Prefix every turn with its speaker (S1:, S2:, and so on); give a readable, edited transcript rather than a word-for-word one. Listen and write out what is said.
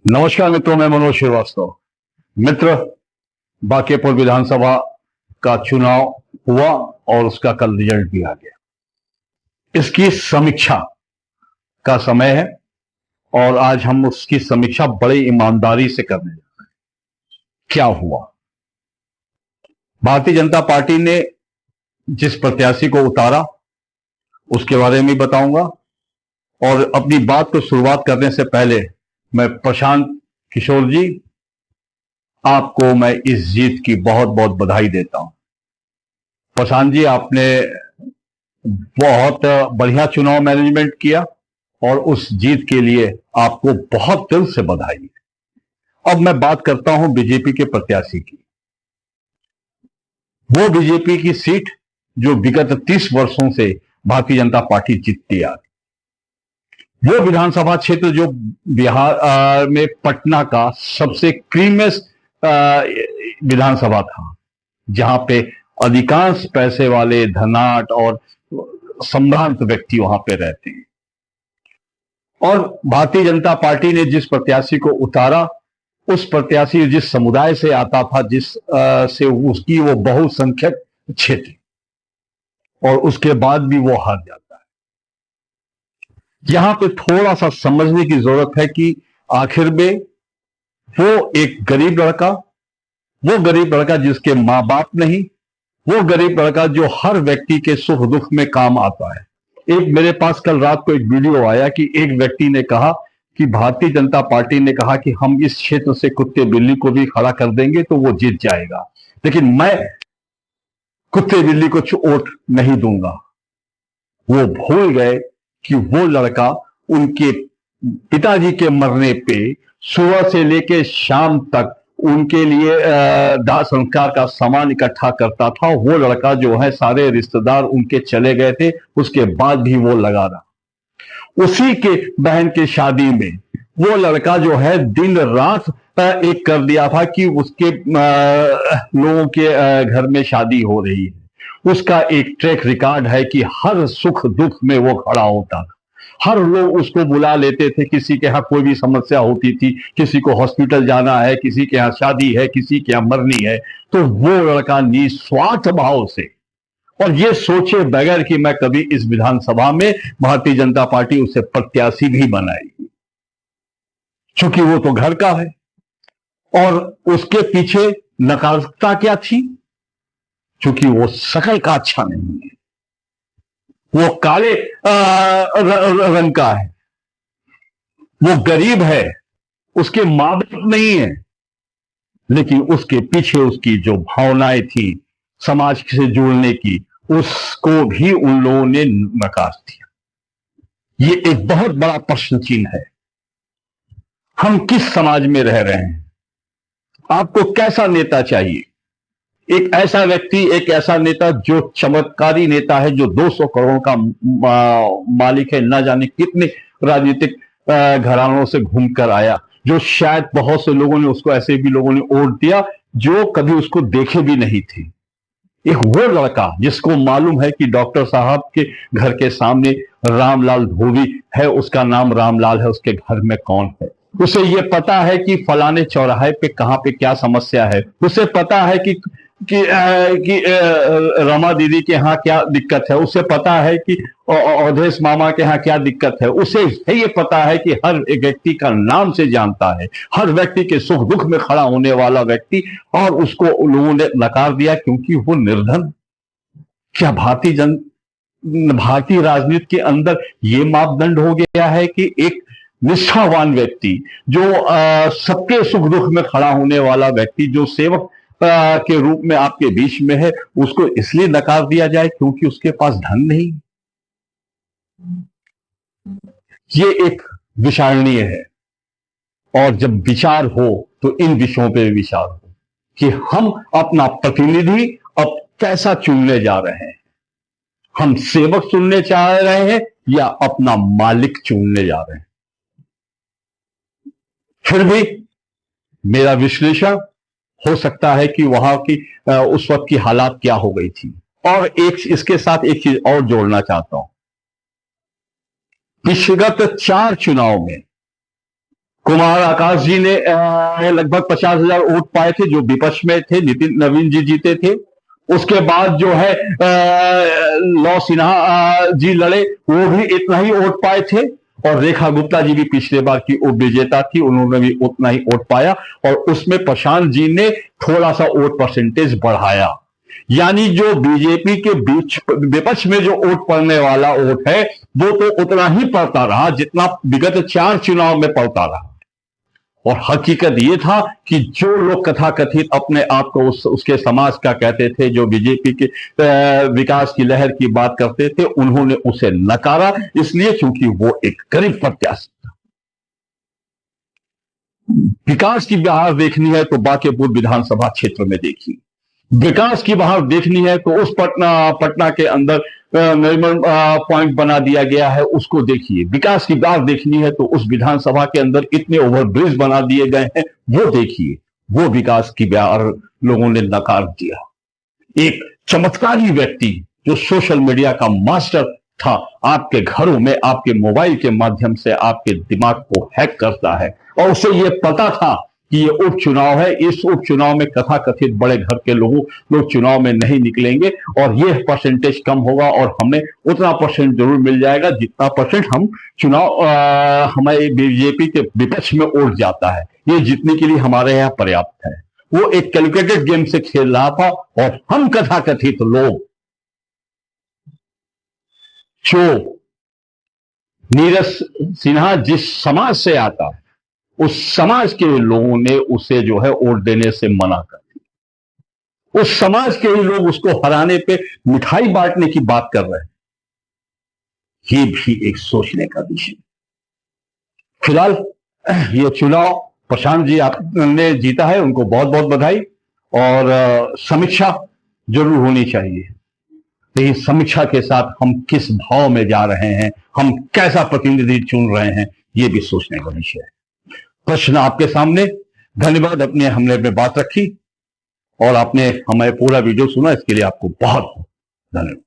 S1: नमस्कार मित्रों, मैं मनोज श्रीवास्तव। मित्र, बांकेपुर विधानसभा का चुनाव हुआ और उसका कल रिजल्ट भी आ गया। इसकी समीक्षा का समय है और आज हम उसकी समीक्षा बड़ी ईमानदारी से करने जा रहे हैं। क्या हुआ? भारतीय जनता पार्टी ने जिस प्रत्याशी को उतारा उसके बारे में बताऊंगा और अपनी बात को शुरुआत करने से पहले मैं प्रशांत किशोर जी, आपको मैं इस जीत की बहुत बहुत बधाई देता हूं। प्रशांत जी, आपने बहुत बढ़िया चुनाव मैनेजमेंट किया और उस जीत के लिए आपको बहुत दिल से बधाई। अब मैं बात करता हूं बीजेपी के प्रत्याशी की। वो बीजेपी की सीट जो विगत 30 वर्षों से भारतीय जनता पार्टी जीतती आ रही, वो विधानसभा क्षेत्र जो बिहार में पटना का सबसे क्रीमेस्ट विधानसभा था, जहां पे अधिकांश पैसे वाले, धनाढ्य और संभ्रांत व्यक्ति वहां पे रहते हैं। और भारतीय जनता पार्टी ने जिस प्रत्याशी को उतारा, उस प्रत्याशी जिस समुदाय से आता था, से उसकी वो बहुसंख्यक क्षेत्र, और उसके बाद भी वो हार जाता है। यहां पे थोड़ा सा समझने की जरूरत है कि आखिर में वो एक गरीब लड़का, वो गरीब लड़का जिसके मां बाप नहीं, वो गरीब लड़का जो हर व्यक्ति के सुख दुख में काम आता है। एक मेरे पास कल रात को एक वीडियो आया कि एक व्यक्ति ने कहा कि भारतीय जनता पार्टी ने कहा कि हम इस क्षेत्र से कुत्ते बिल्ली को भी खड़ा कर देंगे तो वो जीत जाएगा, लेकिन मैं कुत्ते बिल्ली को वोट नहीं दूंगा। वो भूल गए कि वो लड़का उनके पिताजी के मरने पे सुबह से लेकर शाम तक उनके लिए दाह संस्कार का सामान इकट्ठा करता था। वो लड़का जो है, सारे रिश्तेदार उनके चले गए थे, उसके बाद भी वो लगा रहा। उसी के बहन के शादी में वो लड़का जो है दिन रात एक कर दिया था कि उसके लोगों के घर में शादी हो रही है। उसका एक ट्रैक रिकॉर्ड है कि हर सुख दुख में वो खड़ा होता था। हर लोग उसको बुला लेते थे, किसी के यहाँ कोई भी समस्या होती थी, किसी को हॉस्पिटल जाना है, किसी के यहाँ शादी है, किसी के यहाँ मरनी है, तो वो लड़का निस्वार्थ भाव से, और ये सोचे बगैर कि मैं कभी इस विधानसभा में भारतीय जनता पार्टी उसे प्रत्याशी भी बनाएगी, क्योंकि वो तो घर का है। और उसके पीछे नकारात्मकता क्या थी? क्योंकि वो शकल का अच्छा नहीं है, वो काले रंग का है, वो गरीब है, उसके मां बाप नहीं है, लेकिन उसके पीछे उसकी जो भावनाएं थी समाज से जुड़ने की, उसको भी उन लोगों ने नकार दिया। ये एक बहुत बड़ा प्रश्न चिन्ह है। हम किस समाज में रह रहे हैं? आपको कैसा नेता चाहिए? एक ऐसा व्यक्ति, एक ऐसा नेता जो चमत्कारी नेता है, जो 200 करोड़ का मालिक है, न जाने कितने राजनीतिक घरानों से घूमकर आया, जो शायद बहुत से लोगों ने उसको, ऐसे भी लोगों ने वोट दिया जो कभी उसको देखे भी नहीं थे। एक वो लड़का जिसको मालूम है कि डॉक्टर साहब के घर के सामने रामलाल धोबी है, उसका नाम रामलाल है, उसके घर में कौन है, उसे ये पता है कि फलाने चौराहे पे कहां पे क्या समस्या है, उसे पता है कि रमा दीदी के यहाँ क्या दिक्कत है, उसे पता है कि अवधेश मामा के यहाँ क्या दिक्कत है, उसे ये पता है कि हर एक व्यक्ति का नाम से जानता है, हर व्यक्ति के सुख दुख में खड़ा होने वाला व्यक्ति, और उसको लोगों ने नकार दिया क्योंकि वो निर्धन। क्या भारतीय राजनीति के अंदर ये मापदंड हो गया है कि एक निष्ठावान व्यक्ति, जो सबके सुख दुख में खड़ा होने वाला व्यक्ति, जो सेवक के रूप में आपके बीच में है, उसको इसलिए नकार दिया जाए क्योंकि उसके पास धन नहीं? ये एक विचारणीय है। और जब विचार हो तो इन विषयों पे विचार हो कि हम अपना प्रतिनिधि अब कैसा चुनने जा रहे हैं। हम सेवक चुनने चाह रहे हैं या अपना मालिक चुनने जा रहे हैं? फिर भी मेरा विश्लेषण हो सकता है कि वहां की उस वक्त की हालात क्या हो गई थी। और एक इसके साथ एक चीज और जोड़ना चाहता हूं। विगत 4 चुनाव में कुमार आकाश जी ने लगभग 50,000 वोट पाए थे, जो विपक्ष में थे। नितिन नवीन जी जीते थे। उसके बाद जो है लौ सिन्हा जी लड़े, वो भी इतना ही वोट पाए थे। और रेखा गुप्ता जी भी पिछले बार की उप विजेता थी, उन्होंने भी उतना ही वोट पाया। और उसमें प्रशांत जी ने थोड़ा सा वोट परसेंटेज बढ़ाया। यानी जो बीजेपी के बीच विपक्ष में जो वोट पड़ने वाला वोट है, वो तो उतना ही पड़ता रहा जितना विगत 4 चुनाव में पड़ता रहा। और हकीकत ये था कि जो लोग कथाकथित अपने आप को उसके समाज का कहते थे, जो बीजेपी के विकास की लहर की बात करते थे, उन्होंने उसे नकारा, इसलिए क्योंकि वो एक गरीब प्रत्याशी था। विकास की बहार देखनी है तो बांकेपुर विधानसभा क्षेत्र में देखिए। विकास की बहार देखनी है तो उस पटना के अंदर नरीमन पॉइंट बना दिया गया है, उसको देखिए। विकास की बहार देखनी है तो उस विधानसभा के अंदर इतने ओवरब्रिज बना दिए गए हैं, वो देखिए। वो विकास की बहार लोगों ने नकार दिया। एक चमत्कारी व्यक्ति जो सोशल मीडिया का मास्टर था, आपके घरों में आपके मोबाइल के माध्यम से आपके दिमाग को हैक करता है, और उसे यह पता था कि ये उपचुनाव है, इस उपचुनाव में कथाकथित बड़े घर के लोग चुनाव में नहीं निकलेंगे और ये परसेंटेज कम होगा और हमें उतना परसेंट जरूर मिल जाएगा जितना परसेंट हम चुनाव हमारे बीजेपी के विपक्ष में उड़ जाता है, ये जीतने के लिए हमारे यहाँ पर्याप्त है। वो एक कैलकुलेटेड गेम से खेल रहा था। और हम कथाकथित लोग, जो नीरज सिन्हा जिस समाज से आता है, उस समाज के लोगों ने उसे जो है वोट देने से मना कर दिया। उस समाज के ही लोग उसको हराने पे मिठाई बांटने की बात कर रहे हैं। ये भी एक सोचने का विषय। फिलहाल ये चुनाव प्रशांत जी आपने जीता है, उनको बहुत बहुत बधाई। और समीक्षा जरूर होनी चाहिए, लेकिन समीक्षा के साथ हम किस भाव में जा रहे हैं, हम कैसा प्रतिनिधि चुन रहे हैं, ये भी सोचने का विषय है। प्रश्न आपके सामने। धन्यवाद, अपने हमने में बात रखी और आपने हमारे पूरा वीडियो सुना, इसके लिए आपको बहुत धन्यवाद।